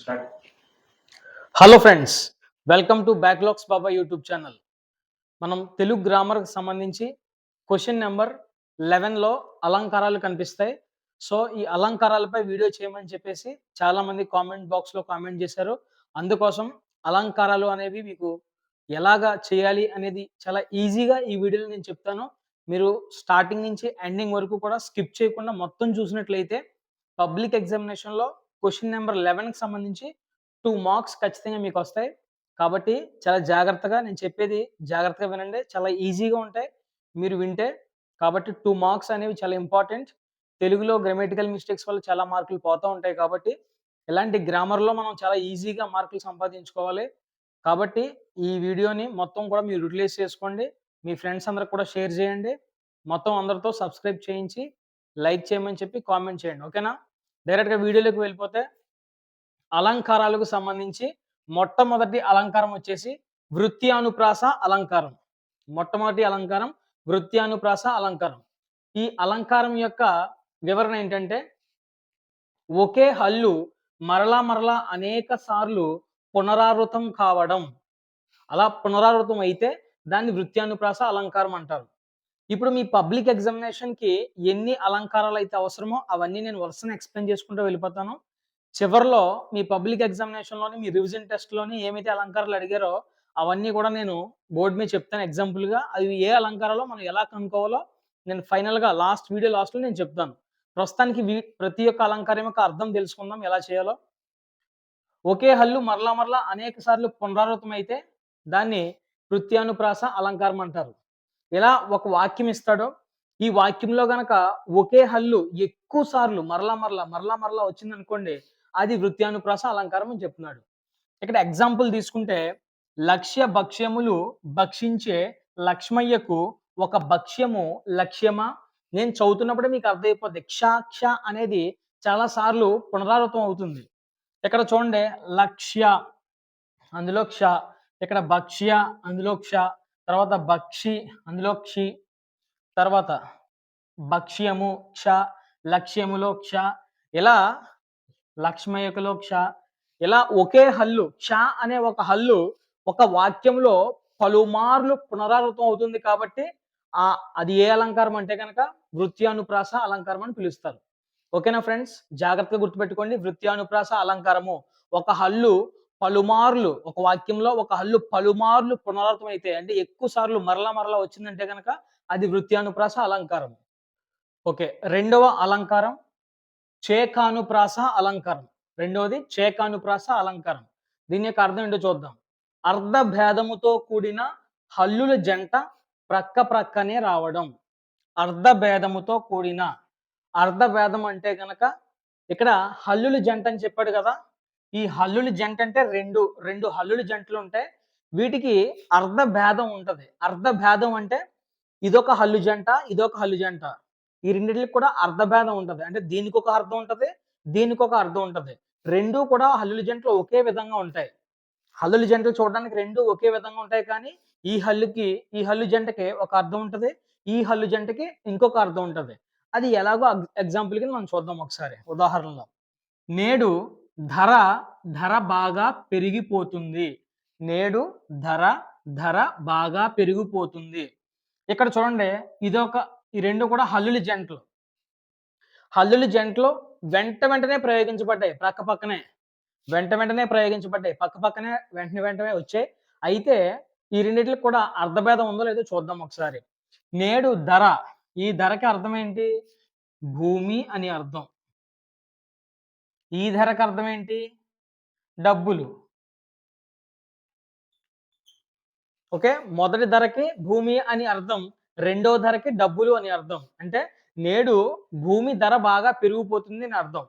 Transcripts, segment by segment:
Start. Hello friends, welcome to backlogs Baba YouTube channel. మనం తెలుగు గ్రామర్కి సంబంధించి question number 11లో అలంకారాలు కనిపిస్తాయి. సో ఈ అలంకారాలపై వీడియో చేయమని చెప్పేసి చాలామంది కామెంట్ బాక్స్లో కామెంట్ చేశారు. అందుకోసం అలంకారాలు అనేవి మీకు ఎలాగా చేయాలి అనేది చాలా ఈజీగా ఈ వీడియోలో నేను చెప్తాను. మీరు స్టార్టింగ్ నుంచి ఎండింగ్ వరకు కూడా స్కిప్ చేయకుండా మొత్తం చూసినట్లయితే పబ్లిక్ ఎగ్జామినేషన్లో క్వశ్చన్ నెంబర్ 11కి సంబంధించి 2 మార్క్స్ ఖచ్చితంగా మీకొస్తాయి. కాబట్టి చాలా జాగ్రత్తగా నేను చెప్పేది జాగ్రత్తగా వినండి. చాలా ఈజీగా ఉంటాయి మీరు వింటే. కాబట్టి 2 మార్క్స్ అనేవి చాలా ఇంపార్టెంట్. తెలుగులో గ్రామటికల్ మిస్టేక్స్ వల్ల చాలా మార్కులు పోతూ ఉంటాయి కాబట్టి, ఇలాంటి గ్రామర్‌లో మనం చాలా ఈజీగా మార్కులు సంపాదించుకోవాలి. కాబట్టి ఈ వీడియోని మొత్తం కూడా మీరు యుటిలైజ్ చేసుకోండి. మీ ఫ్రెండ్స్ అందరికి కూడా షేర్ చేయండి. మొత్తం అందరితో సబ్స్క్రైబ్ చేయించి, లైక్ చేయమని చెప్పి కామెంట్ చేయండి. ఓకేనా? డైరెక్ట్‌గా వీడియోలోకి వెళ్ళిపోతే అలంకారాలకు సంబంధించి మొట్టమొదటి అలంకారం వచ్చేసి వృత్యానుప్రాస అలంకారం. మొట్టమొదటి అలంకారం వృత్యానుప్రాస అలంకారం. ఈ అలంకారం యొక్క వివరణ ఏంటంటే, ఒకే హల్లు మరలా మరలా అనేక సార్లు పునరావృతం కావడం. అలా పునరావృతం అయితే దాన్ని వృత్యానుప్రాస అలంకారం అంటారు. ఇప్పుడు మీ పబ్లిక్ ఎగ్జామినేషన్‌కి ఎన్ని అలంకారాలు అయితే అవసరమో అవన్నీ నేను వరుసన ఎక్స్‌ప్లెయిన్ చేసుకుంటూ వెళ్ళిపోతాను. చివర్లో మీ పబ్లిక్ ఎగ్జామినేషన్‌లోని మీ రివిజన్ టెస్ట్‌లోని ఏమైతే అలంకారాలు అడిగారో అవన్నీ కూడా నేను బోర్డ్ మీద చెప్తాను ఎగ్జాంపుల్‌గా. అవి ఏ అలంకారాలో మనం ఎలా కనుక్కోవాలో నేను ఫైనల్‌గా వీడియో లాస్ట్‌లో నేను చెప్తాను. ప్రస్తుతానికి ప్రతి ఒక్క అలంకారం యొక్క అర్థం తెలుసుకుందాం ఎలా చేయాలో. ఒకే హల్లు మరలా మరలా అనేక సార్లు పునరావృతం అయితే దాన్ని వృత్యానుప్రాస అలంకారం అంటారు. ఇలా ఒక వాక్యం ఇస్తాడో, ఈ వాక్యంలో గనక ఒకే హల్లు ఎక్కువ సార్లు మరలా వచ్చిందనుకోండి, అది వృత్యానుప్రాస అలంకారం అని చెప్తున్నాడు. ఇక్కడ ఎగ్జాంపుల్ తీసుకుంటే, లక్ష్య భక్ష్యములు భక్షించే లక్ష్మయ్యకు ఒక భక్ష్యము లక్ష్యమా? నేను చదువుతున్నప్పుడే మీకు అర్థమైపోద్ది. క్ష అనేది చాలా సార్లు పునరావృతం అవుతుంది. ఇక్కడ చూడండి, లక్ష్య అందులో క్ష, ఇక్కడ భక్ష్య అందులో క్ష, తర్వాత భక్షి అందులో క్షి, తర్వాత భక్ష్యము క్ష, లక్ష్యములో క్ష, ఇలా లక్ష్మయ్యకులో క్ష, ఇలా ఒకే హల్లు క్ష అనే ఒక హల్లు ఒక వాక్యంలో పలుమార్లు పునరావృతం అవుతుంది కాబట్టి అది ఏ అలంకారం అంటే కనుక వృత్యానుప్రాస అలంకారం అని పిలుస్తారు. ఓకేనా ఫ్రెండ్స్? జాగ్రత్తగా గుర్తుపెట్టుకోండి. వృత్యానుప్రాస అలంకారము ఒక హల్లు పలుమార్లు, ఒక వాక్యంలో ఒక హల్లు పలుమార్లు పునరావృతం అయితే అంటే ఎక్కువ సార్లు మరలా వచ్చిందంటే కనుక అది వృత్యానుప్రాస అలంకారం. ఓకే. రెండవ అలంకారం చేకానుప్రాస అలంకారం. రెండవది చేకానుప్రాస అలంకారం. దీని యొక్క అర్థం ఏంటో చూద్దాం. అర్ధ భేదముతో కూడిన హల్లుల జంట ప్రక్కనే రావడం. అర్ధ భేదముతో కూడిన, అర్ధ భేదం అంటే గనక ఇక్కడ హల్లుల జంట అని చెప్పాడు కదా. ఈ హల్లుల జంట అంటే రెండు హల్లుల జంటలు ఉంటాయి. వీటికి అర్ధ భేదం ఉంటది. అర్ధ భేదం అంటే ఇదొక హల్లు జంట, ఇదొక హల్లు జంట. ఈ రెండిటికి కూడా అర్ధ భేదం ఉంటది. అంటే దీనికొక అర్థం ఉంటది, దీనికొక అర్థం ఉంటది. రెండూ కూడా హల్లుల జంటలు ఒకే విధంగా ఉంటాయి. హల్లుల జంటలు చూడడానికి రెండు ఒకే విధంగా ఉంటాయి కానీ ఈ హల్లు జంటకి ఒక అర్థం ఉంటది. ఈ హల్లు జంటకి ఇంకొక అర్థం ఉంటది. అది ఎలాగో ఎగ్జాంపుల్ కింద మనం చూద్దాం ఒకసారి ఉదాహరణలో. నేడు ధర బాగా పెరిగిపోతుంది. నేడు ధర బాగా పెరిగిపోతుంది. ఇక్కడ చూడండి, ఈ రెండు కూడా హల్లుల జంటలు. హల్లుల జంటలు వెంటనే ప్రయోగించబడ్డాయి. పక్కనే వెంటనే ప్రయోగించబడ్డాయి. పక్కనే వెంటనే వచ్చాయి. అయితే ఈ రెండిట్లకి కూడా అర్థభేదం ఉందో లేదో చూద్దాం ఒకసారి. నేడు ఈ ధరకి అర్థం ఏంటి? భూమి అని అర్థం. ఈ ధరకి అర్థం ఏంటి? డబ్బులు. ఓకే. మొదటి ధరకి భూమి అని అర్థం, రెండో ధరకి డబ్బులు అని అర్థం. అంటే నేడు భూమి ధర బాగా పెరిగిపోతుంది అని అర్థం.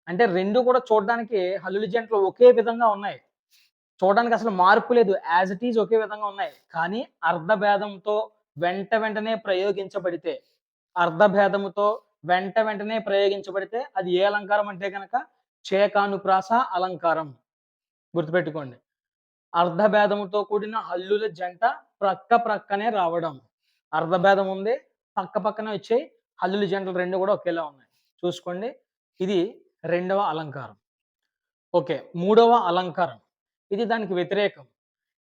అంటే రెండు కూడా చూడడానికి హల్లుల జంటలు ఒకే విధంగా ఉన్నాయి. చూడడానికి అసలు మార్పు లేదు. యాజ్ ఇట్ ఈజ్ ఒకే విధంగా ఉన్నాయి. కానీ అర్ధభేదంతో వెంటనే ప్రయోగించబడితే, అర్ధభేదముతో వెంటనే ప్రయోగించబడితే అది ఏ అలంకారం అంటే కనుక చేకానుప్రాస అలంకారం. గుర్తుపెట్టుకోండి. అర్ధభేదముతో కూడిన హల్లుల జంట ప్రక్కనే రావడం. అర్ధభేదం ఉంది, పక్కనే వచ్చాయి. హల్లుల జంటలు రెండు కూడా ఒకేలా ఉన్నాయి. చూసుకోండి. ఇది రెండవ అలంకారం. ఓకే. మూడవ అలంకారం. ఇది దానికి వ్యతిరేకం.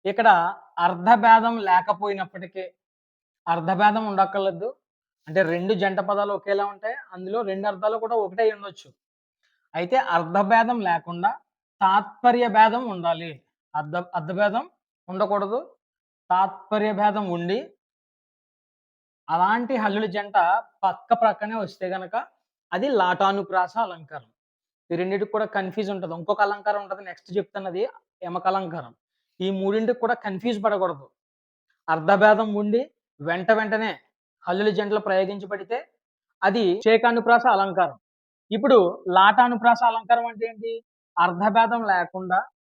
ఇక్కడ అర్థభేదం లేకపోయినప్పటికీ అర్థభేదం ఉండక్కర్లేదు. అంటే 2 జంట పదాలు ఒకేలా ఉంటాయి. అందులో 2 అర్థాలు కూడా ఒకటే అయ్యుండొచ్చు. అయితే అర్థభేదం లేకుండా తాత్పర్య భేదం ఉండాలి. అర్థభేదం ఉండకూడదు. తాత్పర్య భేదం ఉండి అలాంటి హల్లుల జంట పక్క ప్రక్కనే వస్తే గనక అది లాటానుప్రాస అలంకారం. ఈ రెండిటికి కూడా కన్‌ఫ్యూజ్ ఉంటది. ఇంకొక అలంకారం ఉంటది. నెక్స్ట్ చెప్తున్నది యమకలంకారం. ఈ మూడింటికి కూడా కన్‌ఫ్యూజ్ పడకూడదు. అర్థభేదం ఉండి వెంటనే హల్లుల జంటలు ప్రయోగించబడితే అది చేకానుప్రాస అలంకారం. ఇప్పుడు లాటానుప్రాస అలంకారం అంటే ఏంటి? అర్థభేదం లేకుండా,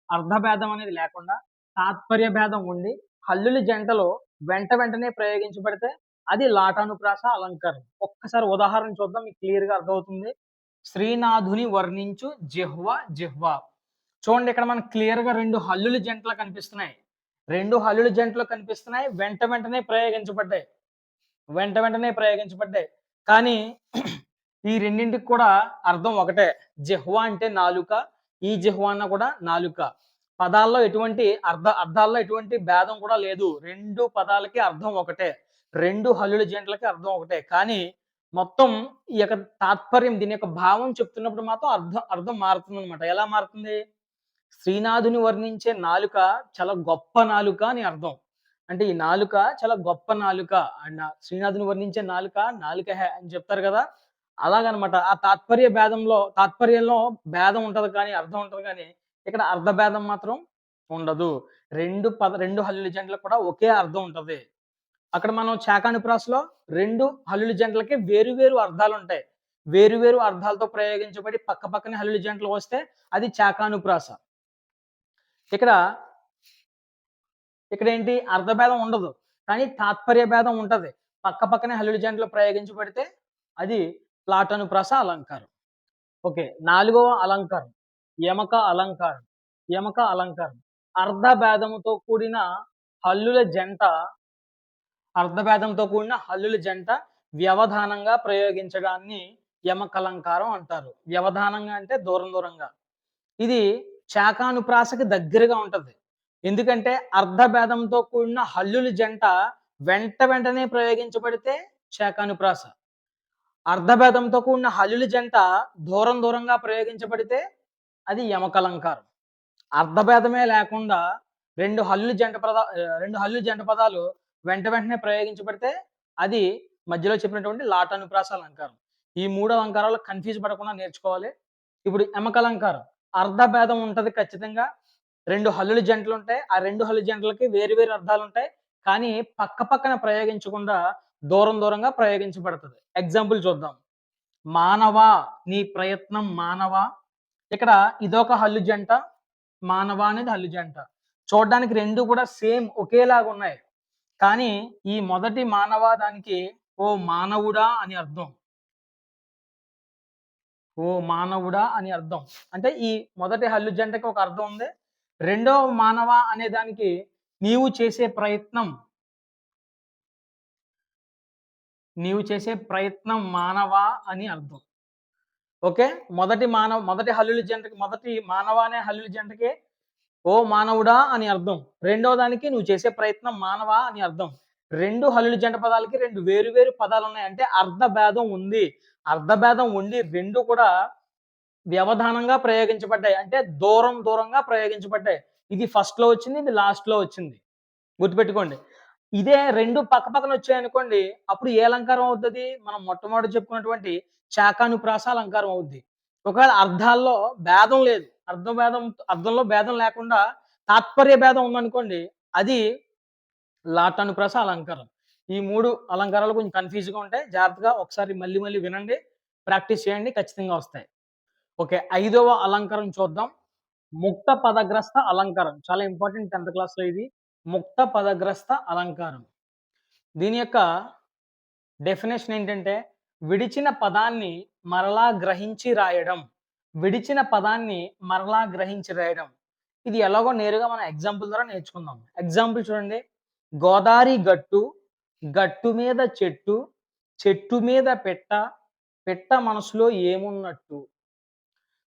అర్థభేదం అనేది లేకుండా తాత్పర్య భేదం ఉండి హల్లుల జంటలో వెంటనే ప్రయోగించబడితే అది లాటానుప్రాస అలంకారం. ఒక్కసారి ఉదాహరణ చూద్దాం మీకు క్లియర్‌గా అర్థమవుతుంది. శ్రీనాథుని వర్ణించు జిహ్వ జిహ్వ. చూడండి ఇక్కడ మనకు క్లియర్‌గా 2 హల్లుల జంటలు కనిపిస్తున్నాయి. 2 హల్లుల జంటలు కనిపిస్తున్నాయి. వెంటనే ప్రయోగించబడ్డాయి. వెంటనే ప్రయోగించబడ్డాయి. కానీ ఈ రెండింటికి కూడా అర్థం ఒకటే. జిహ్వ అంటే నాలుక. ఈ జిహ్వ అన్న కూడా నాలుక. పదాల్లో ఎటువంటి అర్థాల్లో ఎటువంటి భేదం కూడా లేదు. 2 పదాలకి అర్థం ఒకటే. 2 హల్లుల జంటలకి అర్థం ఒకటే. కానీ మొత్తం ఈ యొక్క తాత్పర్యం దీని యొక్క భావం చెప్తున్నప్పుడు మాత్రం అర్థం మారుతుందనమాట. ఎలా మారుతుంది? శ్రీనాథుని వర్ణించే నాలుక చాలా గొప్ప నాలుక అని అర్థం. అంటే ఈ నాలుక చాలా గొప్ప నాలుక. శ్రీనాథుని వర్ణించే నాలుక నాలుక హే అని చెప్తారు కదా! అలాగనమాట. ఆ తాత్పర్యంలో భేదం ఉంటది కానీ, అర్థం ఉంటది కానీ, ఇక్కడ అర్థ భేదం మాత్రం ఉండదు. 2 హల్లుల జంటలకు కూడా ఒకే అర్థం ఉంటది. అక్కడ మనం చాకానుప్రాసలో 2 హల్లుల జంటలకి వేరు అర్థాలుంటాయి. వేరు అర్థాలతో ప్రయోగించబడి పక్కనే హల్లుల జంటలు వస్తే అది చాకానుప్రాస. ఇక్కడ ఇక్కడేంటి అర్థభేదం ఉండదు. కానీ తాత్పర్య భేదం ఉంటది. పక్కనే హల్లుల జంటలు ప్రయోగించబడితే అది లాటానుప్రాస అలంకారం. ఓకే. నాలుగవ అలంకారం. యమక అలంకారం. యమక అలంకారం. అర్థభేదముతో కూడిన హల్లుల జంట అర్థభేదంతో కూడిన హల్లుల జంట వ్యవధానంగా ప్రయోగించడాన్ని యమకలంకారం అంటారు. వ్యవధానంగా అంటే దూరంగా. ఇది చాకానుప్రాసకి దగ్గరగా ఉంటది. ఎందుకంటే అర్థభేదంతో కూడిన హల్లుల జంట వెంటనే ప్రయోగించబడితే చాకానుప్రాస. అర్థభేదంతో కూడిన హల్లుల జంట దూరంగా ప్రయోగించబడితే అది యమకలంకారం. అర్థభేదమే లేకుండా 2 హల్లుల జంట పదాలు వెంటనే ప్రయోగించబడితే అది మధ్యలో చెప్పినటువంటి లాటానుప్రాస అలంకారం. ఈ 3 అలంకారాలు కన్‌ఫ్యూజ్ పడకుండా నేర్చుకోవాలి. ఇప్పుడు యమకలంకారం. అర్థభేదం ఉంటది ఖచ్చితంగా. 2 హల్లుల జంటలుంటాయి. ఆ 2 హల్లుల జంటలకి వేరు అర్థాలుంటాయి. కానీ పక్కన ప్రయోగించకుండా దూరంగా ప్రయోగించబడతది. ఎగ్జాంపుల్ చూద్దాం. మానవా నీ ప్రయత్నం మానవా. ఇక్కడ ఇదొక హల్లు జంట. మానవ అనేది హల్లు జంట. చూడ్డానికి 2 కూడా సేమ్ ఒకేలాగున్నాయి. కానీ ఈ మొదటి మానవ దానికి ఓ మానవుడా అని అర్థం. ఓ మానవుడా అని అర్థం. అంటే ఈ మొదటి హల్లు జంటకి ఒక అర్థం ఉంది. రెండవ మానవ అనే దానికి నీవు చేసే ప్రయత్నం. నీవు చేసే ప్రయత్నం మానవా అని అర్థం. ఓకే. మొదటి హల్లుల జంటకి మొదటి మానవ అనే హల్లుల జంటకి ఓ మానవుడా అని అర్థం. రెండో దానికి నువ్వు చేసే ప్రయత్నం మానవా అని అర్థం. 2 హల్లుల జంట పదాలకి 2 వేరు పదాలున్నాయి. అంటే అర్థభేదం ఉంది. అర్థభేదం ఉండి 2 కూడా వ్యవధానంగా ప్రయోగించబడ్డాయి. అంటే దూరంగా ప్రయోగించబడ్డాయి. ఇది ఫస్ట్‌లో వచ్చింది. ఇది లాస్ట్‌లో వచ్చింది. గుర్తుపెట్టుకోండి. ఇదే 2 పక్కన వచ్చాయనుకోండి, అప్పుడు ఏ అలంకారం అవుతది? మనం మొట్టమొదట చెప్పుకున్నటువంటి చాకానుప్రాస అలంకారం అవుద్ది. ఒకవేళ అర్థాల్లో భేదం లేదు. అర్థంలో భేదం లేకుండా తాత్పర్య భేదం ఉందనుకోండి, అది లాటానుప్రాస అలంకారం. ఈ 3 అలంకారాలు కొంచెం కన్‌ఫ్యూజ్‌గా ఉంటాయి. జాగ్రత్తగా ఒకసారి మళ్ళీ వినండి. ప్రాక్టీస్ చేయండి. ఖచ్చితంగా వస్తాయి. ఓకే. ఐదవ అలంకారం చూద్దాం. ముక్త పదగ్రస్త అలంకారం. చాలా ఇంపార్టెంట్ 10థ్ క్లాస్‌లో ఇది. ముక్త పదగ్రస్త అలంకారం. దీని యొక్క డెఫినిషన్ ఏంటంటే, విడిచిన పదాన్ని మరలా గ్రహించి రాయడం. విడిచిన పదాన్ని మరలా గ్రహించి రాయడం. ఇది ఎలాగో నేరుగా మనం ఎగ్జాంపుల్ ద్వారా నేర్చుకుందాం. ఎగ్జాంపుల్ చూడండి. గోదారి గట్టు, గట్టు మీద చెట్టు, చెట్టు మీద పెట్ట, పెట్ట మనసులో ఏమున్నట్టు.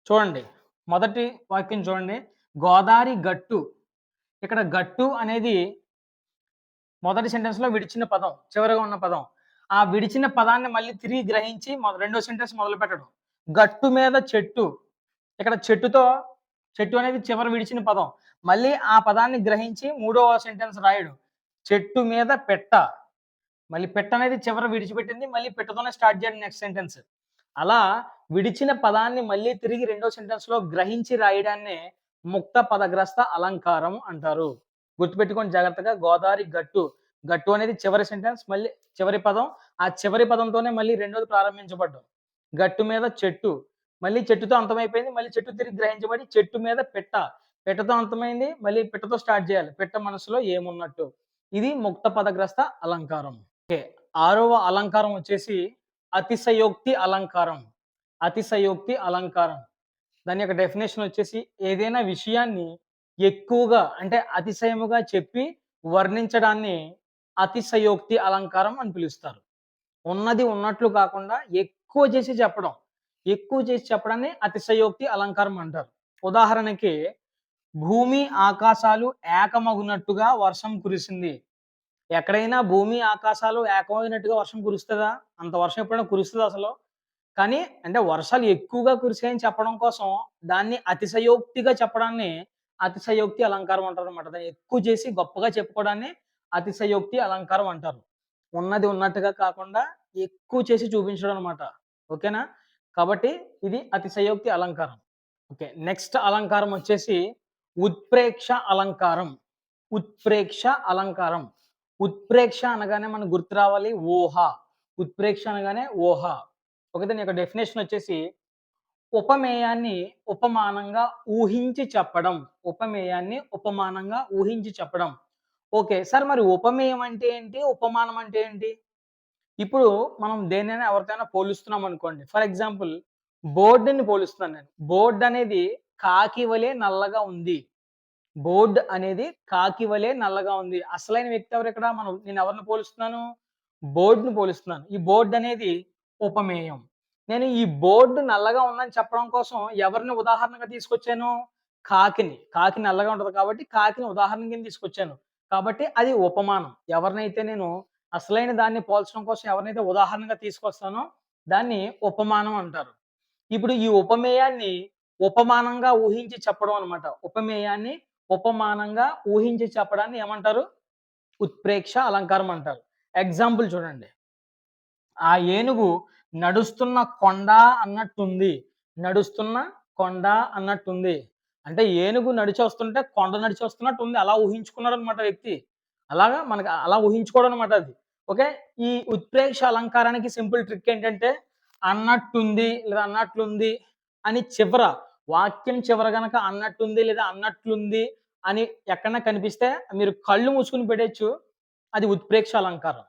చూడండి. మొదటి వాక్యం చూడండి. గోదారి గట్టు. ఇక్కడ గట్టు అనేది మొదటి సెంటెన్స్‌లో విడిచిన పదం. చివరగా ఉన్న పదం. ఆ విడిచిన పదాన్ని మళ్ళీ తిరిగి గ్రహించి రెండో సెంటెన్స్ మొదలుపెట్టడం. గట్టు మీద చెట్టు. ఇక్కడ చెట్టు అనేది చివర విడిచిన పదం. మళ్ళీ ఆ పదాన్ని గ్రహించి మూడవ సెంటెన్స్ రాయడం. చెట్టు మీద పెట్ట. మళ్ళీ పెట్ట అనేది చివర విడిచిపెట్టింది. మళ్ళీ పెట్టతోనే స్టార్ట్ చేయడం నెక్స్ట్ సెంటెన్స్. అలా విడిచిన పదాన్ని మళ్ళీ తిరిగి రెండో సెంటెన్స్‌లో గ్రహించి రాయడాన్నే ముక్త పదగ్రస్త అలంకారం అంటారు. గుర్తుపెట్టుకోండి జాగ్రత్తగా. గోదారి గట్టు. గట్టు అనేది చివరి సెంటెన్స్. మళ్ళీ చివరి పదం. ఆ చివరి పదంతోనే మళ్ళీ రెండోది ప్రారంభించబడ్డం. గట్టు మీద చెట్టు. మళ్ళీ చెట్టుతో అంతమైపోయింది. మళ్ళీ చెట్టు తిరిగి గ్రహించబడి చెట్టు మీద పెట్ట. పెట్టతో అంతమైంది. మళ్ళీ పెట్టతో స్టార్ట్ చేయాలి. పెట్ట మనసులో ఏమున్నట్టు. ఇది ముక్త పదగ్రస్త అలంకారం. ఓకే. ఆరవ అలంకారం వచ్చేసి అతిశయోక్తి అలంకారం. అతిశయోక్తి అలంకారం. దాని యొక్క డెఫినిషన్ వచ్చేసి ఏదైనా విషయాన్ని ఎక్కువగా అంటే అతిశయముగా చెప్పి వర్ణించడాన్ని అతిశయోక్తి అలంకారం అని పిలుస్తారు. ఉన్నది ఉన్నట్లు కాకుండా ఎక్కువ చేసి చెప్పడం. ఎక్కువ చేసి చెప్పడాన్ని అతిశయోక్తి అలంకారం అంటారు. ఉదాహరణకి భూమి, ఆకాశాలు ఏకమగునట్టుగా వర్షం కురిసింది. ఎక్కడైనా భూమి, ఆకాశాలు ఏకమైనట్టుగా వర్షం కురుస్తదా? అంత వర్షం ఎప్పుడైనా కురుస్తదా అసలు? కానీ అంటే వర్షాలు ఎక్కువగా కురిసాయని చెప్పడం కోసం దాన్ని అతిశయోక్తిగా చెప్పడాన్ని అతిశయోక్తి అలంకారం అంటారనమాట. దాన్ని ఎక్కువ చేసి గొప్పగా చెప్పుకోవడాన్ని అతిశయోక్తి అలంకారం అంటారు. ఉన్నది ఉన్నట్టుగా కాకుండా ఎక్కువ చేసి చూపించడం అనమాట. ఓకేనా? కాబట్టి ఇది అతిశయోక్తి అలంకారం. ఓకే. నెక్స్ట్ అలంకారం వచ్చేసి ఉత్ప్రేక్ష అలంకారం. ఉత్ప్రేక్ష అలంకారం. ఉత్ప్రేక్ష అనగానే మనకు గుర్తు రావాలి ఊహ. ఉత్ప్రేక్ష అనగానే ఊహ. ఓకే. దాని యొక్క డెఫినిషన్ వచ్చేసి ఉపమేయాన్ని ఉపమానంగా ఊహించి చెప్పడం. ఉపమేయాన్ని ఉపమానంగా ఊహించి చెప్పడం. ఓకే. సార్ మరి ఉపమేయం అంటే ఏంటి? ఉపమానం అంటే ఏంటి? ఇప్పుడు మనం దేన్నైనా ఎవరితోనైనా పోలుస్తున్నాం అనుకోండి. ఫర్ ఎగ్జాంపుల్ బోర్డ్‌ని పోలుస్తున్నాను నేను. బోర్డ్ అనేది కాకి వలె నల్లగా ఉంది. బోర్డ్ అనేది కాకి వలె నల్లగా ఉంది. అసలైన వ్యక్తి ఎవరిక్కడ? నేను ఎవరిని పోలుస్తున్నాను? బోర్డ్‌ని పోలుస్తున్నాను. ఈ బోర్డ్ అనేది ఉపమేయం. నేను ఈ బోర్డ్ నల్లగా ఉందని చెప్పడం కోసం ఎవరిని ఉదాహరణగా తీసుకొచ్చాను? కాకిని. కాకి నల్లగా ఉంటది కాబట్టి కాకిని ఉదాహరణ కింద తీసుకొచ్చాను. కాబట్టి అది ఉపమానం. ఎవరినైతే నేను అసలైన దాన్ని పోల్చడం కోసం ఎవరినైతే ఉదాహరణగా తీసుకొస్తానో దాన్ని ఉపమానం అంటారు. ఇప్పుడు ఈ ఉపమేయాన్ని ఉపమానంగా ఊహించి చెప్పడం అన్నమాట. ఉపమేయాన్ని ఉపమానంగా ఊహించి చెప్పడాన్ని ఏమంటారు? ఉత్ప్రేక్ష అలంకారం అంటారు. ఎగ్జాంపుల్ చూడండి. ఆ ఏనుగు నడుస్తున్న కొండ అన్నట్టుంది. నడుస్తున్న కొండ అన్నట్టుంది. అంటే ఏనుగు నడిచొస్తుంటే కొండ నడిచొస్తున్నట్టుంది. అలా ఊహించుకున్నాడన్నమాట వ్యక్తి. అలాగా మనకు అలా ఊహించుకోవడం అన్నమాట అది. ఓకే. ఈ ఉత్ప్రేక్ష అలంకారానికి సింపుల్ ట్రిక్ ఏంటంటే అన్నట్టుంది లేదా అన్నట్లుంది అని వాక్యం చివర గనక అన్నట్టుంది లేదా అన్నట్లుంది అని ఎక్కడన్నా కనిపిస్తే మీరు కళ్ళు మూసుకొని పెట్టేయొచ్చు. అది ఉత్ప్రేక్ష అలంకారం.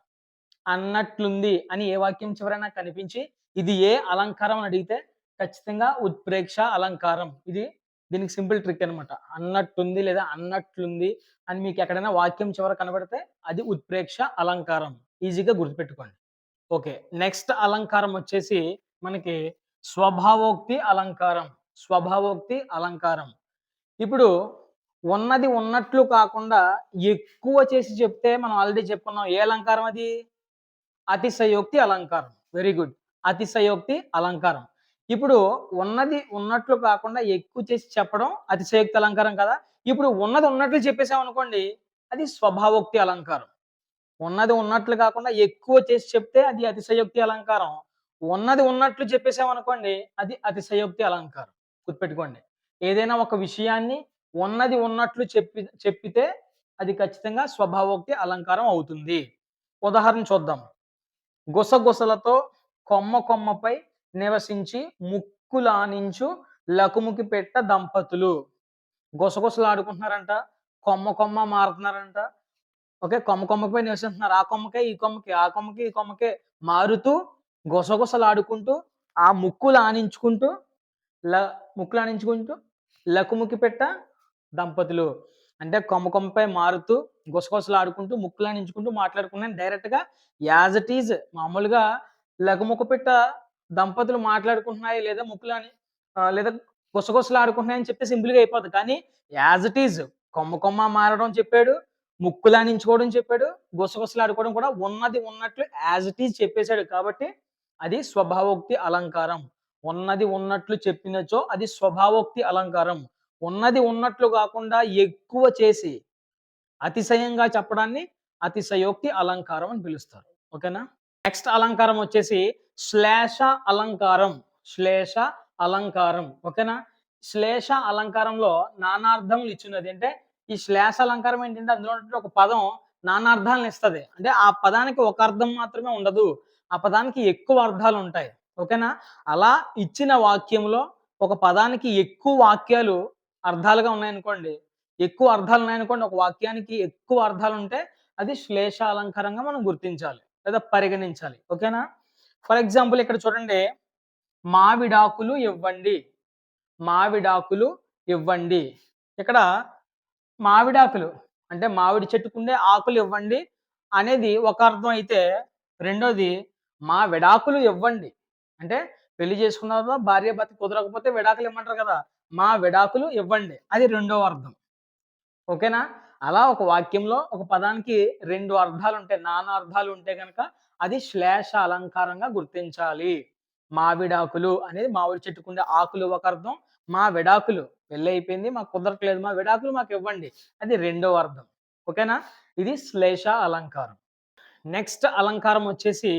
అన్నట్లుంది అని ఏ వాక్యం చివరైనా కనిపించి, ఇది ఏ అలంకారం అని అడిగితే ఖచ్చితంగా ఉత్ప్రేక్ష అలంకారం. దీనికి సింపుల్ ట్రిక్ అనమాట. అన్నట్టుంది లేదా అన్నట్లుంది అని మీకు ఎక్కడైనా వాక్యం చివర కనబడితే అది ఉత్ప్రేక్ష అలంకారం. ఈజీగా గుర్తుపెట్టుకోండి. ఓకే. నెక్స్ట్ అలంకారం వచ్చేసి మనకి స్వభావోక్తి అలంకారం. స్వభావోక్తి అలంకారం. ఇప్పుడు ఉన్నది ఉన్నట్లు కాకుండా ఎక్కువ చేసి చెప్తే మనం ఆల్రెడీ చెప్పుకున్నాం. ఏ అలంకారం అది? అతిశయోక్తి అలంకారం. Very good. అతిశయోక్తి అలంకారం. ఇప్పుడు ఉన్నది ఉన్నట్లు కాకుండా ఎక్కువ చేసి చెప్పడం అతిశయోక్తి అలంకారం కదా! ఇప్పుడు ఉన్నది ఉన్నట్లు చెప్పేసామనుకోండి, అది స్వభావోక్తి అలంకారం. ఉన్నది ఉన్నట్లు కాకుండా ఎక్కువ చేసి చెప్తే అది అతిశయోక్తి అలంకారం. ఉన్నది ఉన్నట్లు చెప్పేసామనుకోండి, అది అతిశయోక్తి అలంకారం. గుర్తుపెట్టుకోండి. ఏదైనా ఒక విషయాన్ని ఉన్నది ఉన్నట్లు చెప్పితే అది ఖచ్చితంగా స్వభావోక్తి అలంకారం అవుతుంది. ఉదాహరణ చూద్దాం. గుసగుసలతో కొమ్మపై నివసించి ముక్కులానించు లకుముకి పెట్ట దంపతులు. గుసగుసలాడుకుంటున్నారంట. కొమ్మ మారుతున్నారంట. ఓకే. కొమ్మపై నివసిస్తున్నారు. ఆ కొమ్మకే, ఈ కొమ్మకే, ఆ కొమ్మకి, ఈ కొమ్మకే మారుతూ గుసగుసలాడుకుంటూ ఆ ముక్కులానించుకుంటూ ల ముక్కులానించుకుంటూ లకుముకి పెట్ట దంపతులు. అంటే కొమ్మపై మారుతూ గుసగుసలాడుకుంటూ ముక్కులానించుకుంటూ మాట్లాడుకున్నాను డైరెక్ట్‌గా యాజ్ ఇట్ ఈజ్ మామూలుగా లకుముకు పెట్ట దంపతులు మాట్లాడుకుంటున్నాయి లేదా లేదా గుసగుసలాడుకుంటున్నాయని చెప్తే సింపుల్‌గా అయిపోద్ది. కానీ యాజ్ ఇట్ ఈజ్ కొమ్మ కొమ్మ మారడం చెప్పాడు. ముక్కులానించుకోవడం చెప్పాడు. గుసగుసలాడుకోవడం కూడా ఉన్నది ఉన్నట్లు యాజ్ ఇట్ ఈజ్ చెప్పేసాడు. కాబట్టి అది స్వభావోక్తి అలంకారం. ఉన్నది ఉన్నట్లు చెప్పినచో అది స్వభావోక్తి అలంకారం. ఉన్నది ఉన్నట్లు గాకుండా ఎక్కువ చేసి అతిశయంగా చెప్పడాన్ని అతిశయోక్తి అలంకారం అని పిలుస్తారు. ఓకేనా? నెక్స్ట్ అలంకారం వచ్చేసి శ్లేష అలంకారం. శ్లేష అలంకారం. ఓకేనా? శ్లేష అలంకారంలో నానార్థములు ఇచ్చున్నది. అంటే ఈ శ్లేష అలంకారం ఏంటంటే అందులో ఉన్నటువంటి ఒక పదం నానార్థాలను ఇస్తది. అంటే ఆ పదానికి ఒక అర్థం మాత్రమే ఉండదు. ఆ పదానికి ఎక్కువ అర్థాలు ఉంటాయి. ఓకేనా? అలా ఇచ్చిన వాక్యంలో ఒక పదానికి ఎక్కువ వాక్యాలు అర్థాలుగా ఉన్నాయనుకోండి. ఎక్కువ అర్థాలు ఉన్నాయనుకోండి. ఒక వాక్యానికి ఎక్కువ అర్థాలుంటే అది శ్లేష అలంకారంగా మనం గుర్తించాలి. లేదా పరిగణించాలి. ఓకేనా? ఫర్ ఎగ్జాంపుల్ ఇక్కడ చూడండి. మావిడాకులు ఇవ్వండి. మావిడాకులు ఇవ్వండి. ఇక్కడ మావిడాకులు అంటే మామిడి చెట్టుకుండే ఆకులు ఇవ్వండి అనేది ఒక అర్థం అయితే, రెండోది మా విడాకులు ఇవ్వండి. అంటే పెళ్లి చేసుకున్న తర్వాత భార్యాభర్త కుదరకపోతే విడాకులు ఇమ్మంటారు కదా! మా విడాకులు ఇవ్వండి. అది రెండో అర్థం. ఓకేనా? అలా ఒక వాక్యంలో ఒక పదానికి 2 అర్థాలుంటాయి. నానా అర్థాలుంటే గనక అది శ్లేష అలంకారంగా గుర్తించాలి. మావిడాకులు అనేది మామిడి చెట్టుకుండే ఆకులు ఒక అర్థం. మా విడాకులు పెళ్లయిపోయింది. మాకు కుదరట్లేదు. మా విడాకులు మాకివ్వండి. అది రెండో అర్థం. ఓకేనా? ఇది శ్లేష అలంకారం. నెక్స్ట్ అలంకారం వచ్చేసి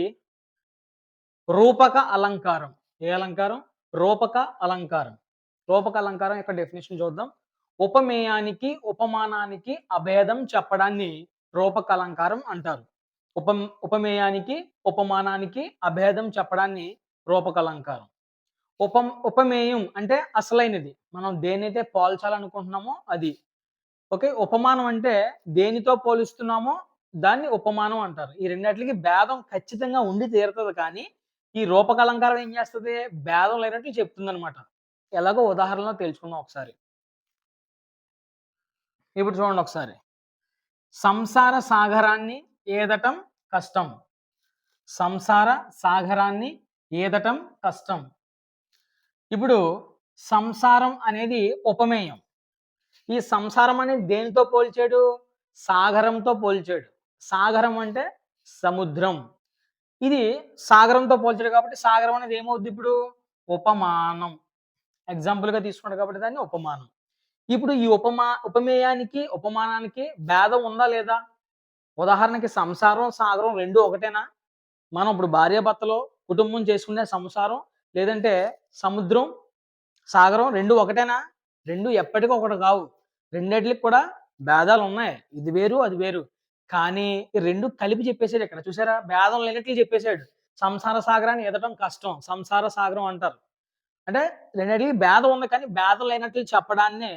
రూపక అలంకారం. ఏ అలంకారం? రూపక అలంకారం. రూపక అలంకారం యొక్క డెఫినిషన్ చూద్దాం. ఉపమేయానికి, ఉపమానానికి అభేదం చెప్పడాన్ని రూపక అలంకారం అంటారు. ఉపమేయానికి, ఉపమానానికి అభేదం చెప్పడాన్ని రూపక అలంకారం. ఉపమేయం అంటే అసలైనది. మనం దేన్నైతే పోల్చాలనుకుంటున్నామో అది. ఓకే. ఉపమానం అంటే దేనితో పోలుస్తున్నామో దాన్ని ఉపమానం అంటారు. ఈ రెండిట్లకి భేదం ఖచ్చితంగా ఉండి తీరుతది కానీ, ఈ రూపక అలంకారం ఏం చేస్తది? భేదం లేనట్లు చెప్తుందనమాట. ఎలాగో ఉదాహరణలో తెలుసుకుందాం ఒకసారి. ఇప్పుడు చూడండి ఒకసారి. సంసార సాగరాన్ని ఈదటం కష్టం. సంసార సాగరాన్ని ఈదటం కష్టం. ఇప్పుడు సంసారం అనేది ఉపమేయం. ఈ సంసారం అనేది దేనితో పోల్చాడు? సాగరంతో పోల్చాడు. సాగరం అంటే సముద్రం. ఇది సాగరంతో పోల్చాడు కాబట్టి సాగరం అనేది ఏమవుద్ది ఇప్పుడు? ఉపమానం. ఎగ్జాంపుల్‌గా తీసుకున్నాడు కాబట్టి దాన్ని ఉపమానం. ఇప్పుడు ఈ ఉపమేయానికి, ఉపమానానికి భేదం ఉందా లేదా? ఉదాహరణకి సంసారం, సాగరం 2 ఒకటేనా? మనం ఇప్పుడు భార్యాభర్తలు కుటుంబం చేసుకునే సంసారం లేదంటే సముద్రం, సాగరం 2 ఒకటేనా? 2 ఎప్పటికి ఒకటి కావు. రెండిట్లకి కూడా భేదాలున్నాయి. ఇది వేరు, అది వేరు. కానీ ఈ 2 కలిపి చెప్పేసాడు ఇక్కడ. చూసారా? భేదం లేనట్లు చెప్పేసాడు. సంసార సాగరాన్ని ఈదటం కష్టం. సంసార సాగరం అంటారు. అంటే రెండిటికి భేదం ఉంది కానీ భేదం లేనట్లు చెప్పడాన్నే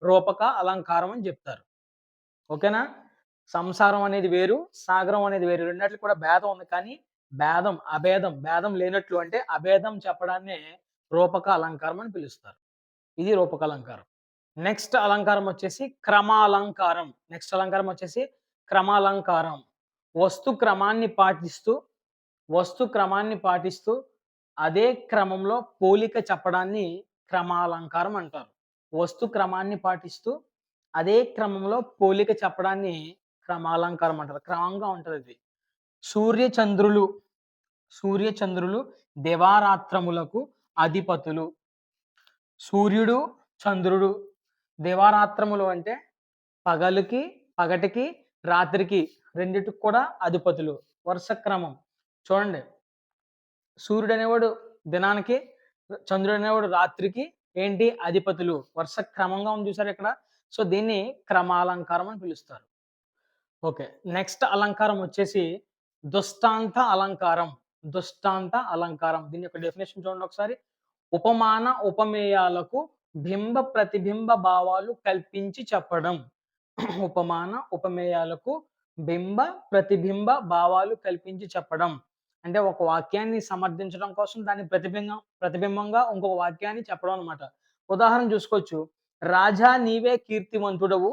రూపక అలంకారం అని చెప్తారు. ఓకేనా? సంసారం అనేది వేరు, సాగరం అనేది వేరు. రెండిట్లకి కూడా భేదం ఉంది కానీ భేదం లేనట్లు అంటే అభేదం చెప్పడాన్నే రూపక అలంకారం అని పిలుస్తారు. ఇది రూపక అలంకారం. నెక్స్ట్ అలంకారం వచ్చేసి క్రమాలంకారం. నెక్స్ట్ అలంకారం వచ్చేసి క్రమాలంకారం. వస్తు క్రమాన్ని పాటిస్తూ వస్తు క్రమాన్ని పాటిస్తూ అదే క్రమంలో పోలిక చెప్పడాన్ని క్రమాలంకారం అంటారు. వస్తు క్రమాన్ని పాటిస్తూ అదే క్రమంలో పోలిక చెప్పడాన్ని క్రమాలంకారం అంటారు. క్రమంగా ఉంటదది. సూర్యచంద్రులు, సూర్యచంద్రులు దివారాత్రములకు అధిపతులు. సూర్యుడు, చంద్రుడు దివారాత్రములు అంటే పగటికి, రాత్రికి రెండిటికి కూడా అధిపతులు. వరుస క్రమం. చూడండి. సూర్యుడనేవాడు దినానికి, చంద్రుడనేవాడు రాత్రికి ఏంటి? అధిపతులు. వరుస క్రమంగా ఉంది చూసారా ఇక్కడ? సో, దీన్ని క్రమాలంకారం అని పిలుస్తారు. ఓకే. నెక్స్ట్ అలంకారం వచ్చేసి దృష్టాంత అలంకారం. దృష్టాంత అలంకారం. దీని యొక్క డెఫినిషన్ చూడండి ఒకసారి. ఉపమాన, ఉపమేయాలకు బింబ, ప్రతిబింబ భావాలు కల్పించి చెప్పడం. ఉపమాన, ఉపమేయాలకు బింబ, ప్రతిబింబ భావాలు కల్పించి చెప్పడం. అంటే ఒక వాక్యాన్ని సమర్థించడం కోసం దాన్ని ప్రతిబింబంగా ఇంకొక వాక్యాన్ని చెప్పడం అన్నమాట. ఉదాహరణ చూసుకోవచ్చు. రాజా నీవే కీర్తివంతుడవు,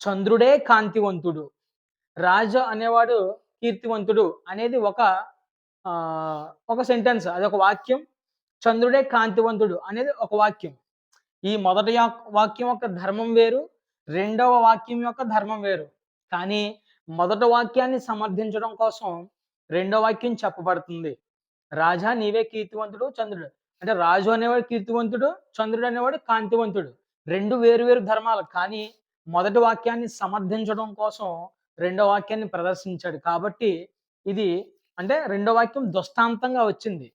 చంద్రుడే కాంతివంతుడు. రాజా అనేవాడు కీర్తివంతుడు అనేది ఒక సెంటెన్స్. అదొక వాక్యం. చంద్రుడే కాంతివంతుడు అనేది ఒక వాక్యం. ఈ మొదటి వాక్యం యొక్క ధర్మం వేరు. రెండవ వాక్యం యొక్క ధర్మం వేరు. కానీ మొదటి వాక్యాన్ని సమర్థించడం కోసం రెండో వాక్యం చెప్పబడుతుంది. రాజా నీవే కీర్తివంతుడు చంద్రుడు. అంటే రాజు అనేవాడు కీర్తివంతుడు, చంద్రుడు అనేవాడు కాంతివంతుడు. 2 వేరు వేరు ధర్మాలు. కానీ మొదటి వాక్యాన్ని సమర్థించడం కోసం రెండో వాక్యాన్ని ప్రదర్శించాడు. కాబట్టి ఇది అంటే రెండో వాక్యం దృష్టాంతంగా వచ్చింది.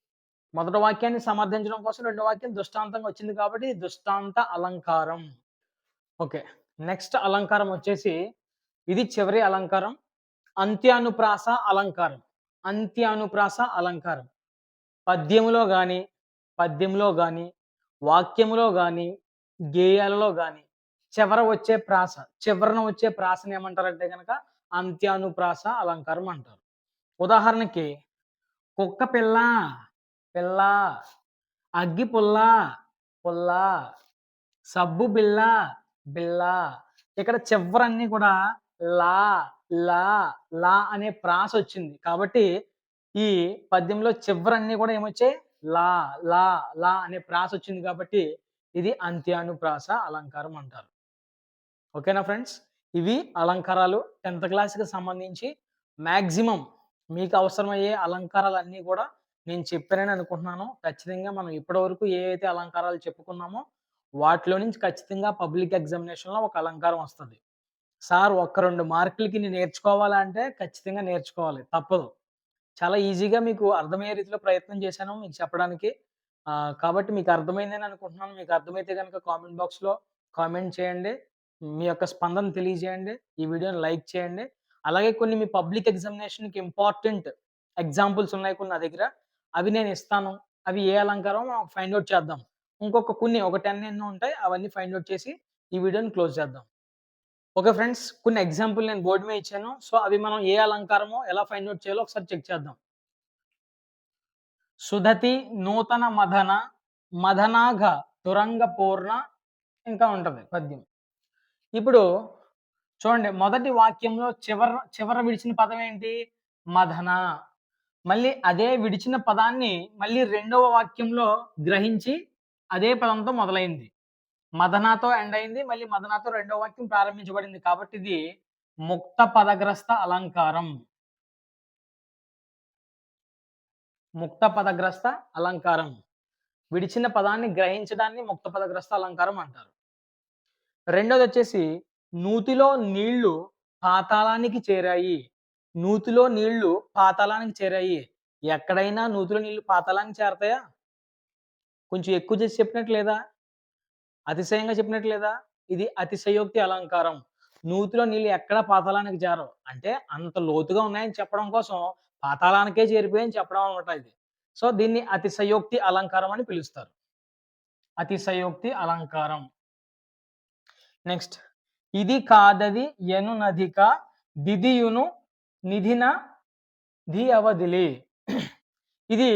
మొదటి వాక్యాన్ని సమర్థించడం కోసం రెండో వాక్యం దృష్టాంతంగా వచ్చింది కాబట్టి ఇది దృష్టాంత అలంకారం. ఓకే. నెక్స్ట్ అలంకారం వచ్చేసి ఇది చివరి అలంకారం. అంత్యానుప్రాస అలంకారం. అంత్యానుప్రాస అలంకారం. పద్యంలో గాని, వాక్యములో గాని, గేయాలలో గాని చివరన వచ్చే ప్రాసని ఏమంటారంటే గనక అంత్యానుప్రాస అలంకారం అంటారు. ఉదాహరణకి కుక్క పిల్ల, పిల్ల, అగ్గి పుల్ల, పుల్ల, సబ్బు బిళ్ళ, బిళ్ళ. ఇక్కడ చివరన్నీ కూడా లా, లా, లా అనే ప్రాస వచ్చింది. కాబట్టి ఈ పద్యంలో చివరన్నీ కూడా ఏమొచ్చాయి? లా, లా, లా అనే ప్రాస వచ్చింది కాబట్టి ఇది అంత్యానుప్రాస అలంకారం అంటారు. ఓకేనా ఫ్రెండ్స్? ఇవి అలంకారాలు 10థ్ క్లాస్‌కి సంబంధించి మాక్సిమం మీకు అవసరమయ్యే అలంకారాలన్నీ కూడా నేను చెప్పానని అనుకుంటున్నాను. ఖచ్చితంగా మనం ఇప్పటివరకు ఏవైతే అలంకారాలు చెప్పుకున్నామో వాటిలో నుంచి ఖచ్చితంగా పబ్లిక్ ఎగ్జామినేషన్‌లో ఒక అలంకారం వస్తది. సార్ ఒక్క 2 మార్కులకి నేను నేర్చుకోవాలా అంటే ఖచ్చితంగా నేర్చుకోవాలి. తప్పదు. చాలా ఈజీగా మీకు అర్థమయ్యే రీతిలో ప్రయత్నం చేశాను మీకు చెప్పడానికి. కాబట్టి మీకు అర్థమైందని అనుకుంటున్నాను. మీకు అర్థమైతే గనుక కామెంట్ బాక్స్‌లో కామెంట్ చేయండి. మీ యొక్క స్పందన తెలియజేయండి. ఈ వీడియోని లైక్ చేయండి. అలాగే కొన్ని మీ పబ్లిక్ ఎగ్జామినేషన్‌కి ఇంపార్టెంట్ ఎగ్జాంపుల్స్ ఉన్నాయి కొన్ని నా దగ్గర. అవి నేను ఇస్తాను. అవి ఏ అలంకారమో మనం ఫైండ్ ఔట్ చేద్దాం. ఇంకొక కొన్ని ఒక 10 ఎన్నో ఉంటాయి. అవన్నీ ఫైండ్ ఔట్ చేసి ఈ వీడియోని క్లోజ్ చేద్దాం. Okay friends. కొన్ని ఎగ్జాంపుల్ నేను బోర్డ్ మీద ఇచ్చాను. సో, అవి మనం ఏ అలంకారమో ఎలా ఫైండ్ ఔట్ చేయాలో ఒకసారి చెక్ చేద్దాం. సుధతి నూతన మదన మదనాఘ తురంగ పూర్ణ ఇంకా ఉంటది పద్యం. ఇప్పుడు చూడండి మొదటి వాక్యంలో చివర విడిచిన పదం ఏంటి? మదన. మళ్ళీ అదే విడిచిన పదాన్ని మళ్ళీ రెండవ వాక్యంలో గ్రహించి అదే పదంతో మొదలైంది. మదనతో ఎండ్ అయింది. మళ్ళీ మదనతో రెండో వాక్యం ప్రారంభించబడింది. కాబట్టి ఇది ముక్త పదగ్రస్త అలంకారం. ముక్త పదగ్రస్త అలంకారం. విడిచిన పదాన్ని గ్రహించడాన్ని ముక్త పదగ్రస్త అలంకారం అంటారు. రెండోదొచ్చేసి నూతిలో నీళ్లు పాతాళానికి చేరాయి. నూతిలో నీళ్లు పాతాళానికి చేరాయి. ఎక్కడైనా నూతిలో నీళ్లు పాతాళానికి చేరతాయా? కొంచెం ఎక్కువ చేసి చెప్పినట్టు లేదా? అతిశయంగా చెప్పినట్టు లేదా? ఇది అతిశయోక్తి అలంకారం. నూతిలో నీళ్ళు ఎక్కడ పాతాళానికి చేరవు. అంటే అంత లోతుగా ఉన్నాయని చెప్పడం కోసం పాతాళానికే చేరిపోయాయని చెప్పడం అన్నమాట ఇది. సో, దీన్ని అతిశయోక్తి అలంకారం అని పిలుస్తారు. అతిశయోక్తి అలంకారం. నెక్స్ట్ ఇది కాదది ఎనునధిక దిదియును నిధిన ది అవధిలి. ఇది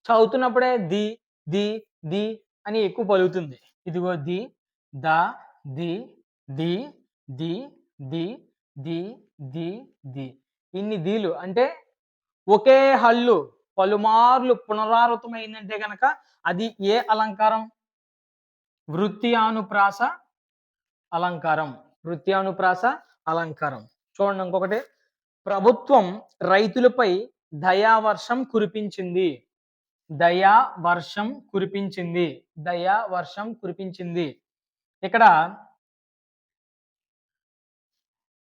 చదువుతున్నప్పుడే ది, ది, ది అని ఎక్కువ పలుకుతుంది. ఇదిగో the, the, the, the, the, the, the, the, the. ఇన్ని దీలు అంటే ఒకే హల్లు పలుమార్లు పునరావృతమైందంటే గనక అది ఏ అలంకారం? వృత్యానుప్రాస అలంకారం. వృత్యానుప్రాస అలంకారం. చూడండి ఇంకొకటి. ప్రభుత్వం రైతులపై దయావర్షం కురిపించింది. దయావర్షం కురిపించింది. దయావర్షం కురిపించింది. ఇక్కడ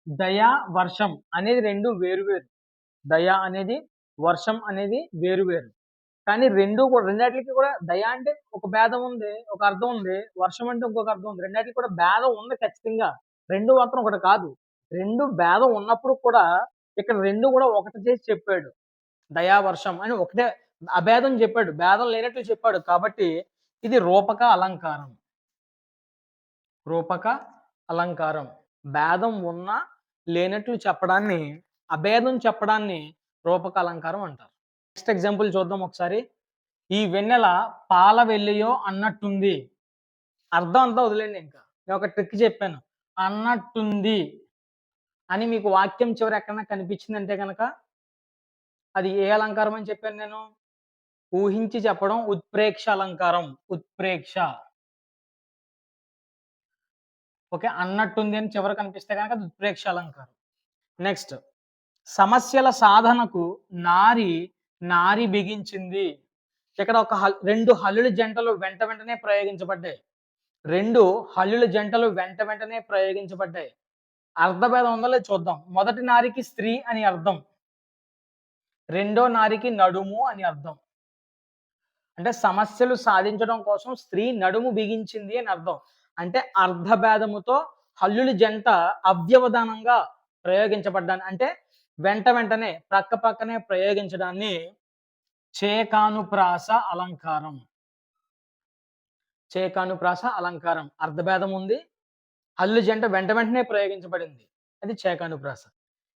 దయా, వర్షం అనేది 2 వేరు వేరు. దయ అనేది, వర్షం అనేది వేరు వేరు. కానీ రెండాటిలికి కూడా దయ అంటే ఒక భేదం ఉంది. ఒక అర్థం ఉంది. వర్షం అంటే ఇంకొక అర్థం ఉంది. రెండాటిలికి కూడా భేదం ఉంది ఖచ్చితంగా. 2 మాత్రం ఒకటి కాదు. 2 భేదం ఉన్నప్పుడు కూడా ఇక్కడ 2 కూడా ఒకటి చేసి చెప్పాడు. దయా, వర్షం అని ఒకటే అభేదం చెప్పాడు. భేదం లేనట్లు చెప్పాడు. కాబట్టి ఇది రూపక అలంకారం. రూపక అలంకారం. భేదం ఉన్నా లేనట్లు చెప్పడాన్ని, అభేదం చెప్పడాన్ని రూపక అలంకారం అంటారు. నెక్స్ట్ ఎగ్జాంపుల్ చూద్దాం ఒకసారి. ఈ వెన్నెల పాల వెల్లియో అన్నట్టుంది. అర్థం అంతా వదిలేయండి ఇంకా. నేను ఒక ట్రిక్ చెప్పాను. అన్నట్టుంది అని మీకు వాక్యం చివర ఎక్కడన్నా కనిపించిందంటే గనక అది ఏ అలంకారం అని చెప్పాను నేను? ఊహించి చెప్పడం ఉత్ప్రేక్ష అలంకారం. ఉత్ప్రేక్ష. ఓకే. అన్నట్టుంది అని చివర కనిపిస్తే గనక అది ఉత్ప్రేక్ష అలంకారం. నెక్స్ట్ సమస్యల సాధనకు నారి, నారి బిగించింది. ఇక్కడ ఒక 2 హల్లుల జంటలు వెంట వెంటనే ప్రయోగించబడ్డాయి. 2 హల్లుల జంటలు వెంట వెంటనే ప్రయోగించబడ్డాయి. అర్థభేదం ఉందో లేదో చూద్దాం. మొదటి నారికి స్త్రీ అని అర్థం. రెండో నారికి నడుము అని అర్థం. అంటే సమస్యలు సాధించడం కోసం స్త్రీ నడుము బిగించింది అని అర్థం. అంటే అర్థభేదముతో హల్లుల జంట అవ్యవధానంగా ప్రయోగించబడ్డాన్ని అంటే వెంట వెంటనే పక్క పక్కనే ప్రయోగించడాన్ని చేకానుప్రాస అలంకారం. చేకానుప్రాస అలంకారం. అర్థభేదం ఉంది. హల్లు జంట వెంట వెంటనే ప్రయోగించబడింది. అది చేకానుప్రాస.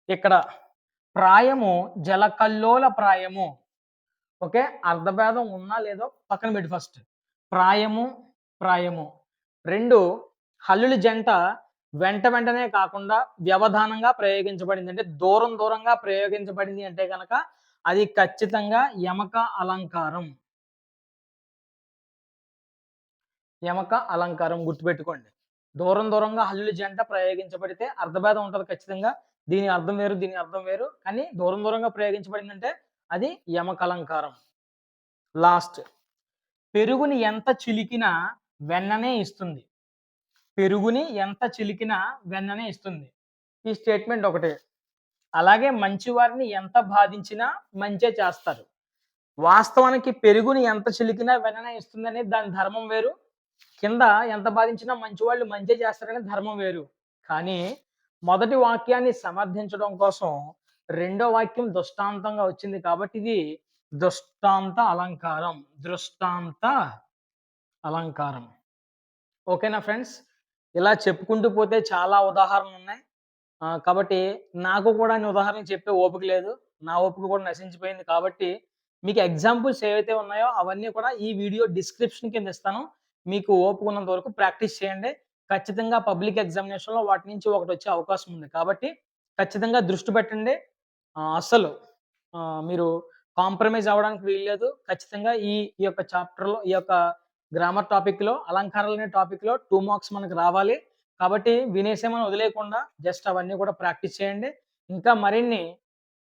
ఇక్కడ ప్రాయము జలకల్లోల ప్రాయము. ఓకే. అర్థభేదం ఉన్నా లేదో పక్కన పెట్టి ఫస్ట్. ప్రాయము, ప్రాయము. 2 హల్లుల జంట వెంట వెంటనే కాకుండా వ్యవధానంగా ప్రయోగించబడింది. అంటే దూరం దూరంగా ప్రయోగించబడింది అంటే గనక అది ఖచ్చితంగా యమక అలంకారం. యమక అలంకారం గుర్తుపెట్టుకోండి. దూరం దూరంగా హల్లుల జంట ప్రయోగించబడితే అర్థభేదం ఉంటది ఖచ్చితంగా. దీని అర్థం వేరు, దీని అర్థం వేరు. కానీ దూరం దూరంగా ప్రయోగించబడిందంటే అది యమక అలంకారం. లాస్ట్ పెరుగుని ఎంత చిలికినా వెన్ననే ఇస్తుంది. పెరుగుని ఎంత చిలికినా వెన్ననే ఇస్తుంది. ఈ స్టేట్మెంట్ ఒకటే. అలాగే మంచివారిని ఎంత బాధించినా మంచే చేస్తారు. వాస్తవానికి పెరుగుని ఎంత చిలికినా వెన్ననే ఇస్తుందనే దాని ధర్మం వేరు. కింద ఎంత బాధించినా మంచివాళ్ళు మంచే చేస్తారనే ధర్మం వేరు. కానీ మొదటి వాక్యాన్ని సమర్థించడం కోసం రెండో వాక్యం దృష్టాంతంగా వచ్చింది కాబట్టి ఇది దృష్టాంత అలంకారం. దృష్టాంత అలంకారం. ఓకేనా ఫ్రెండ్స్? ఇలా చెప్పుకుంటూ పోతే చాలా ఉదాహరణలున్నాయి. కాబట్టి నాకు కూడా అన్ని ఉదాహరణలు చెప్పే ఓపిక లేదు. నా ఓపిక కూడా నశించిపోయింది కాబట్టి మీకు ఎగ్జాంపుల్స్ ఏవైతే ఉన్నాయో అవన్నీ కూడా ఈ వీడియో డిస్క్రిప్షన్ కింద ఇస్తాను. మీకు ఓపిక ఉన్నంత వరకు ప్రాక్టీస్ చేయండి. ఖచ్చితంగా పబ్లిక్ ఎగ్జామినేషన్‌లో వాటి నుంచి ఒకటొచ్చే అవకాశం ఉంది. కాబట్టి ఖచ్చితంగా దృష్టి పెట్టండి. అస్సలు మీరు కాంప్రమైజ్ అవ్వడానికి వీల్లేదు. ఖచ్చితంగా ఈ యొక్క చాప్టర్‌లో ఈ యొక్క గ్రామర్ టాపిక్‌లో అలంకారాలనే టాపిక్‌లో 2 మార్క్స్ మనకు రావాలి. కాబట్టి వినేసామని వదిలేయకుండా జస్ట్ అవన్నీ కూడా ప్రాక్టీస్ చేయండి. ఇంకా మరిన్ని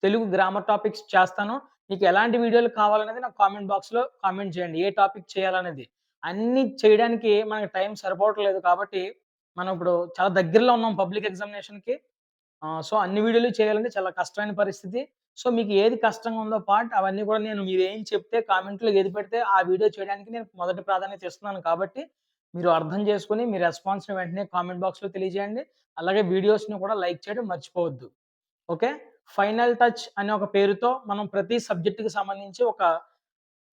తెలుగు గ్రామర్ టాపిక్స్ చేస్తాను. మీకు ఎలాంటి వీడియోలు కావాలనేది నాకు కామెంట్ బాక్స్‌లో కామెంట్ చేయండి. ఏ టాపిక్ చేయాలనేది. అన్నీ చేయడానికి మనకు టైం సరిపోవట్లేదు కాబట్టి మనం ఇప్పుడు చాలా దగ్గరలో ఉన్నాం పబ్లిక్ ఎగ్జామినేషన్‌కి. సో, అన్ని వీడియోలు చేయాలంటే చాలా కష్టమైన పరిస్థితి. సో, మీకు ఏది కష్టంగా ఉందో అవన్నీ కూడా నేను మీరేం చెప్తే కామెంట్‌లో ఏది పెడితే ఆ వీడియో చేయడానికి నేను మొదటి ప్రాధాన్యత ఇస్తున్నాను కాబట్టి, మీరు అర్థం చేసుకొని మీ రెస్పాన్స్‌ని వెంటనే కామెంట్ బాక్స్‌లో తెలియజేయండి. అలాగే వీడియోస్‌ని కూడా లైక్ చేయడం మర్చిపోవద్దు. ఓకే. ఫైనల్ టచ్ అనే ఒక పేరుతో మనం ప్రతి సబ్జెక్ట్‌కి సంబంధించి ఒక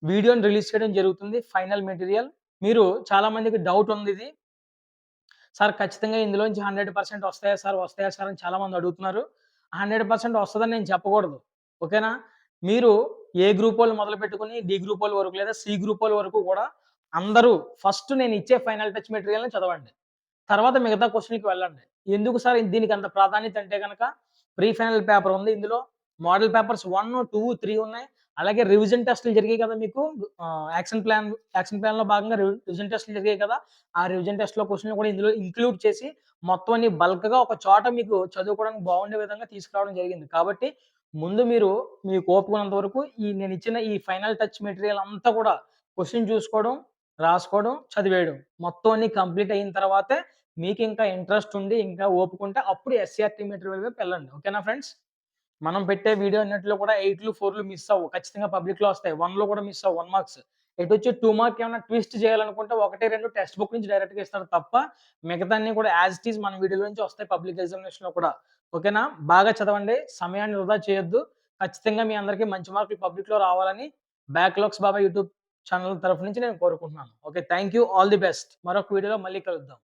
వీడియోని రిలీజ్ చేయడం జరుగుతుంది. Final material. మీరు చాలా మందికి డౌట్ ఉందిది. సార్ ఖచ్చితంగా ఇందులోంచి 100% వస్తాయా సార్? వస్తాయా సార్? అని చాలామంది అడుగుతున్నారు. 100% వస్తదని నేను చెప్పకూడదు. ఓకేనా? మీరు ఏ గ్రూపోళ్ళు మొదలుపెట్టుకొని డి గ్రూపోల వరకు లేదా సి గ్రూపోల వరకు కూడా అందరూ ఫస్ట్ నేనిచ్చే ఫైనల్ టచ్ మెటీరియల్‌ని చదవండి. తర్వాత మిగతా క్వెషన్‌లకి వెళ్ళండి. ఎందుకు సార్ దీనికంత ప్రాధాన్యత అంటే గనక ప్రీ ఫైనల్ పేపర్ ఉంది. ఇందులో మోడల్ పేపర్స్ 1, 2, 3 ఉన్నాయి. అలాగే రివిజన్ టెస్ట్‌లు జరిగాయి కదా మీకు. యాక్షన్ ప్లాన్‌లో భాగంగా రివిజన్ టెస్ట్‌లు జరిగాయి కదా! ఆ రివిజన్ టెస్ట్‌లో క్వెషన్‌లు కూడా ఇందులో ఇంక్లూడ్ చేసి మొత్తం అన్ని బల్క్‌గా ఒక చోట మీకు చదువుకోవడానికి బాగుండే విధంగా తీసుకురావడం జరిగింది. కాబట్టి ముందు మీరు మీకు ఓపిక ఉన్నంత వరకు నేనిచ్చిన ఈ ఫైనల్ టచ్ మెటీరియల్ అంతా కూడా క్వెషన్ చూసుకోవడం, రాసుకోవడం, చదివేయడం. మొత్తం అన్ని కంప్లీట్ అయిన తర్వాతే మీకింకా ఇంట్రెస్ట్ ఉండి, ఇంకా ఓపికుంటే అప్పుడు ఎస్‌సీఆర్‌టీ మెటీరియల్ వైపు వెళ్ళండి. ఓకేనా ఫ్రెండ్స్? మనం పెట్టే వీడియో అన్నిటిలో కూడా 8లు, 4లు మిస్ అవ్వవు. ఖచ్చితంగా పబ్లిక్‌లో వస్తాయి. 1లో కూడా మిస్ అవ్వవు 1 మార్క్స్. ఎటొచ్చి 2 మార్క్ ఏమన్నా ట్విస్ట్ చేయాలనుకుంటే 1, 2 టెక్స్ట్ బుక్ నుంచి డైరెక్ట్‌గా ఇస్తారు తప్ప మిగతాన్ని కూడా యాజ్ ఇట్ ఈజ్ మన వీడియోలో నుంచి వస్తాయి పబ్లిక్ ఎగ్జామినేషన్‌లో కూడా. ఓకేనా? బాగా చదవండి. సమయాన్ని వృధా చేయొద్దు. ఖచ్చితంగా మీ అందరికీ మంచి మార్కులు పబ్లిక్‌లో రావాలని బ్యాక్‌లాగ్స్ బాబా యూట్యూబ్ ఛానల్ తరఫు నుంచి నేను కోరుకుంటున్నాను. Okay. Thank you. All the best. మరొక వీడియోలో మళ్ళీ కలుద్దాం.